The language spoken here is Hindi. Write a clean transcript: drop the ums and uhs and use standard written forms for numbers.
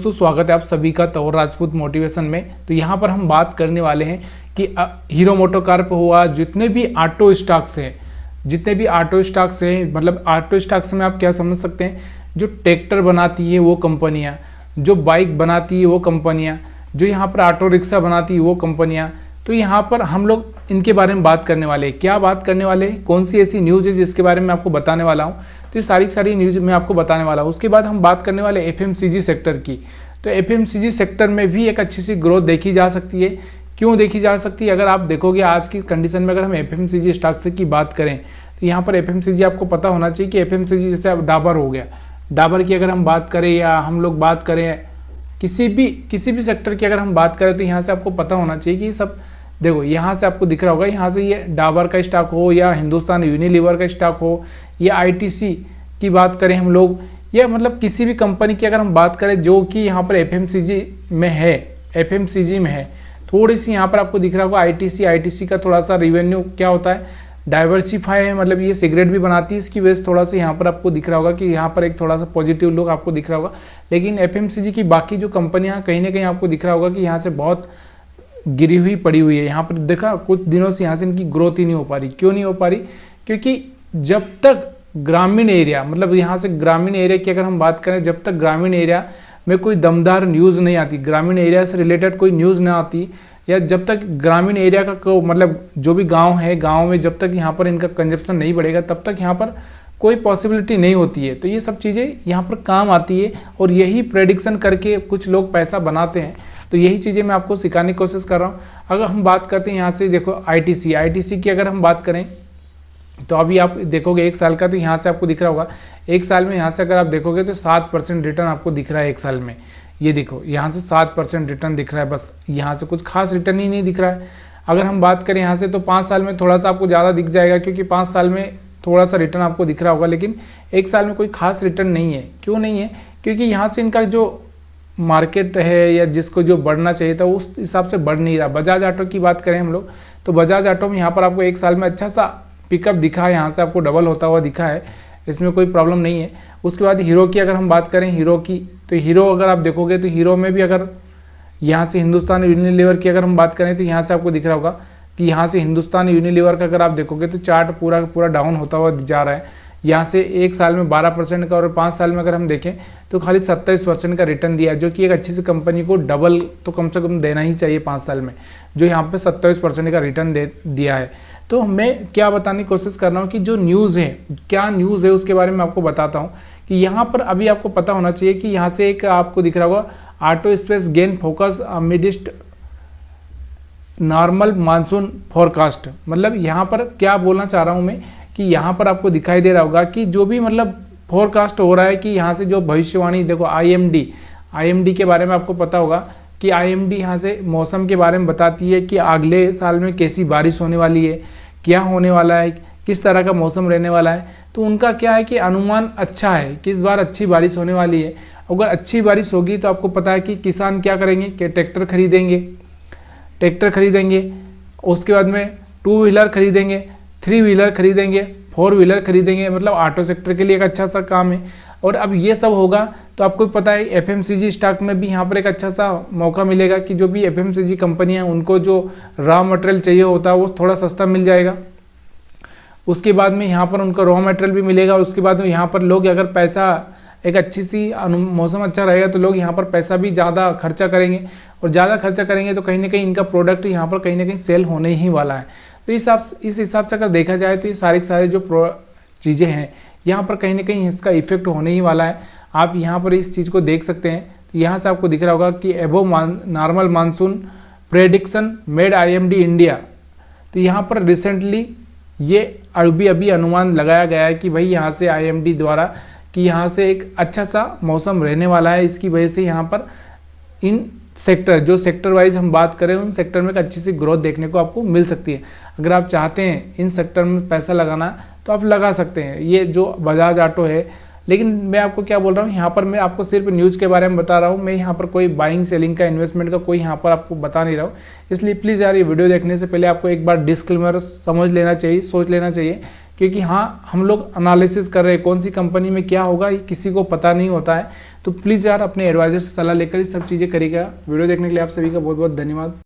दोस्तों स्वागत है आप सभी का तौर राजपूत मोटिवेशन में। तो यहाँ पर हम बात करने वाले हैं कि हीरो मोटोकॉर्प हुआ, जितने भी ऑटो स्टॉक्स हैं मतलब ऑटो स्टॉक्स में आप क्या समझ सकते हैं, जो ट्रैक्टर बनाती है वो कंपनियाँ, जो बाइक बनाती है वो कंपनियाँ, जो यहाँ पर ऑटो रिक्शा बनाती है वो कंपनियाँ। तो यहाँ पर हम लोग इनके बारे में बात करने वाले हैं। क्या बात करने वाले हैं, कौन सी ऐसी न्यूज़ है जिसके बारे में आपको बताने वाला हूँ। तो ये सारी न्यूज़ मैं आपको बताने वाला हूँ। उसके बाद हम बात करने वाले एफएमसीजी सेक्टर की। तो एफएमसीजी सेक्टर में भी एक अच्छी सी ग्रोथ देखी जा सकती है। क्यों देखी जा सकती है, अगर आप देखोगे आज की कंडीशन में, अगर हम एफएमसीजी स्टॉक्स की बात करें तो यहाँ पर एफएमसीजी आपको पता होना चाहिए कि एफएमसीजी जैसे अब डाबर हो गया, डाबर की अगर हम बात करें या हम लोग बात करें किसी भी सेक्टर की अगर हम बात करें, तो यहाँ से आपको पता होना चाहिए कि सब देखो, यहाँ से आपको दिख रहा होगा, यहाँ से ये डाबर का स्टॉक हो या हिंदुस्तान यूनिलीवर का स्टॉक हो या आईटीसी की बात करें हम लोग, या मतलब किसी भी कंपनी की अगर हम बात करें जो कि यहाँ पर एफएमसीजी में है, थोड़ी सी यहाँ पर आपको दिख रहा होगा आईटीसी का थोड़ा सा रिवेन्यू क्या होता है, डाइवर्सिफाई है, मतलब ये सिगरेट भी बनाती है, इसकी वजह से थोड़ा सा यहाँ पर आपको दिख रहा होगा कि यहाँ पर एक थोड़ा सा पॉजिटिव लुक आपको दिख रहा होगा। लेकिन एफएमसीजी की बाकी जो कंपनियाँ कहीं ना कहीं आपको दिख रहा होगा कि यहाँ से बहुत गिरी हुई पड़ी हुई है। यहाँ पर देखा कुछ दिनों से यहाँ से इनकी ग्रोथ ही नहीं हो पा रही। क्यों नहीं हो पा रही, क्योंकि जब तक ग्रामीण एरिया, मतलब यहाँ से ग्रामीण एरिया की अगर हम बात करें, जब तक ग्रामीण एरिया में कोई दमदार न्यूज़ नहीं आती, ग्रामीण एरिया से रिलेटेड कोई न्यूज़ ना आती, या जब तक ग्रामीण एरिया का मतलब जो भी गांव है, गांव में जब तक यहाँ पर इनका कंजप्शन नहीं बढ़ेगा, तब तक यहाँ पर कोई पॉसिबिलिटी नहीं होती है। तो ये सब चीज़ें यहाँ पर काम आती है और यही प्रेडिक्शन करके कुछ लोग पैसा बनाते हैं। तो यही चीज़ें मैं आपको सिखाने की कोशिश कर रहा हूँ। अगर हम बात करते हैं यहाँ से, देखो आईटीसी की अगर हम बात करें तो अभी आप देखोगे 1 साल का, तो यहाँ से आपको दिख रहा होगा 1 साल में यहाँ से अगर आप देखोगे तो 7% रिटर्न आपको दिख रहा है 1 साल में। ये देखो यहाँ से 7% रिटर्न दिख रहा है, बस यहाँ से कुछ खास रिटर्न ही नहीं दिख रहा है। अगर हम बात करें यहाँ से तो 5 साल में थोड़ा सा आपको ज़्यादा दिख जाएगा, क्योंकि 5 साल में थोड़ा सा रिटर्न आपको दिख रहा होगा, लेकिन 1 साल में कोई खास रिटर्न नहीं है। क्यों नहीं है, क्योंकि यहाँ से इनका जो मार्केट है या जिसको जो बढ़ना चाहिए था उस हिसाब से बढ़ नहीं रहा। बजाज ऑटो की बात करें हम लोग, तो बजाज ऑटो में यहाँ पर आपको 1 साल में अच्छा सा पिकअप दिखा है, यहाँ से आपको डबल होता हुआ दिखा है, इसमें कोई प्रॉब्लम नहीं है। उसके बाद हीरो की अगर हम बात करें, हीरो की, तो हीरो अगर आप देखोगे तो हीरो में भी अगर यहाँ से हिंदुस्तान यूनिलीवर की अगर हम बात करें तो यहाँ से आपको दिख रहा होगा कि यहाँ से हिंदुस्तान यूनिलीवर का अगर आप देखोगे तो चार्ट पूरा डाउन होता हुआ जा रहा है। यहाँ से 1 साल में 12% का और 5 साल में अगर हम देखें तो खाली 27% का रिटर्न दिया है, जो कि एक अच्छी सी कंपनी को डबल तो कम से कम देना ही चाहिए 5 साल में, जो यहाँ पे 27% का रिटर्न दिया है। तो मैं क्या बताने की कोशिश कर रहा हूँ कि जो न्यूज़ है, क्या न्यूज़ है उसके बारे में आपको बताता हूँ कि यहाँ पर अभी आपको पता होना चाहिए कि यहाँ से एक आपको दिख रहा होगा auto space gain focus amidst normal monsoon forecast. मतलब यहाँ पर क्या बोलना चाह रहा हूँ मैं कि यहाँ पर आपको दिखाई दे रहा होगा कि जो भी मतलब फोरकास्ट हो रहा है कि यहाँ से जो भविष्यवाणी, देखो आईएमडी के बारे में आपको पता होगा कि आईएमडी यहाँ से मौसम के बारे में बताती है कि अगले साल में कैसी बारिश होने वाली है, क्या होने वाला है, किस तरह का मौसम रहने वाला है। तो उनका क्या है कि अनुमान अच्छा है कि इस बार अच्छी बारिश होने वाली है। अगर अच्छी बारिश होगी तो आपको पता है कि किसान क्या करेंगे कि ट्रैक्टर खरीदेंगे, उसके बाद में 2 व्हीलर खरीदेंगे, 3 व्हीलर खरीदेंगे, 4 व्हीलर खरीदेंगे। मतलब ऑटो सेक्टर के लिए एक अच्छा सा काम है। और अब ये सब होगा तो आपको पता है एफएमसीजी स्टॉक में भी यहाँ पर एक अच्छा सा मौका मिलेगा कि जो भी एफएमसीजी कंपनियाँ, उनको जो रॉ मटेरियल चाहिए होता है वो थोड़ा सस्ता मिल जाएगा। उसके बाद में यहाँ पर उनका रॉ मटेरियल भी मिलेगा। उसके बाद में यहाँ पर लोग अगर पैसा, एक अच्छी सी मौसम अच्छा रहेगा तो लोग यहाँ पर पैसा भी ज़्यादा खर्चा करेंगे, और ज़्यादा खर्चा करेंगे तो कहीं ना कहीं इनका प्रोडक्ट यहाँ पर कहीं ना कहीं सेल होने ही वाला है। तो इस हिसाब से अगर देखा जाए तो ये सारे जो चीज़ें हैं यहाँ पर कहीं ना कहीं इसका इफेक्ट होने ही वाला है। आप यहाँ पर इस चीज़ को देख सकते हैं। तो यहाँ से आपको दिख रहा होगा कि एबो normal monsoon prediction made IMD India. तो यहाँ पर रिसेंटली ये अभी अनुमान लगाया गया है कि भाई यहाँ से आईएमडी द्वारा कि यहाँ से एक अच्छा सा मौसम रहने वाला है। इसकी वजह से यहाँ पर इन सेक्टर, जो सेक्टर वाइज हम बात करें, उन सेक्टर में एक अच्छी सी ग्रोथ देखने को आपको मिल सकती है। अगर आप चाहते हैं इन सेक्टर में पैसा लगाना तो आप लगा सकते हैं, ये जो बजाज ऑटो है। लेकिन मैं आपको क्या बोल रहा हूँ, यहाँ पर मैं आपको सिर्फ न्यूज़ के बारे में बता रहा हूँ। मैं यहाँ पर कोई बाइंग सेलिंग का, इन्वेस्टमेंट का कोई यहाँ पर आपको बता नहीं रहा हूँ। इसलिए प्लीज़ यार ये वीडियो देखने से पहले आपको एक बार डिस्क्लेमर समझ लेना चाहिए, सोच लेना चाहिए क्योंकि हाँ हम लोग एनालिसिस कर रहे हैं कौन सी कंपनी में क्या होगा, ये किसी को पता नहीं होता है। तो प्लीज़ यार अपने एडवाइजर से सलाह लेकर ये सब चीज़ें करिएगा। वीडियो देखने के लिए आप सभी का बहुत बहुत धन्यवाद।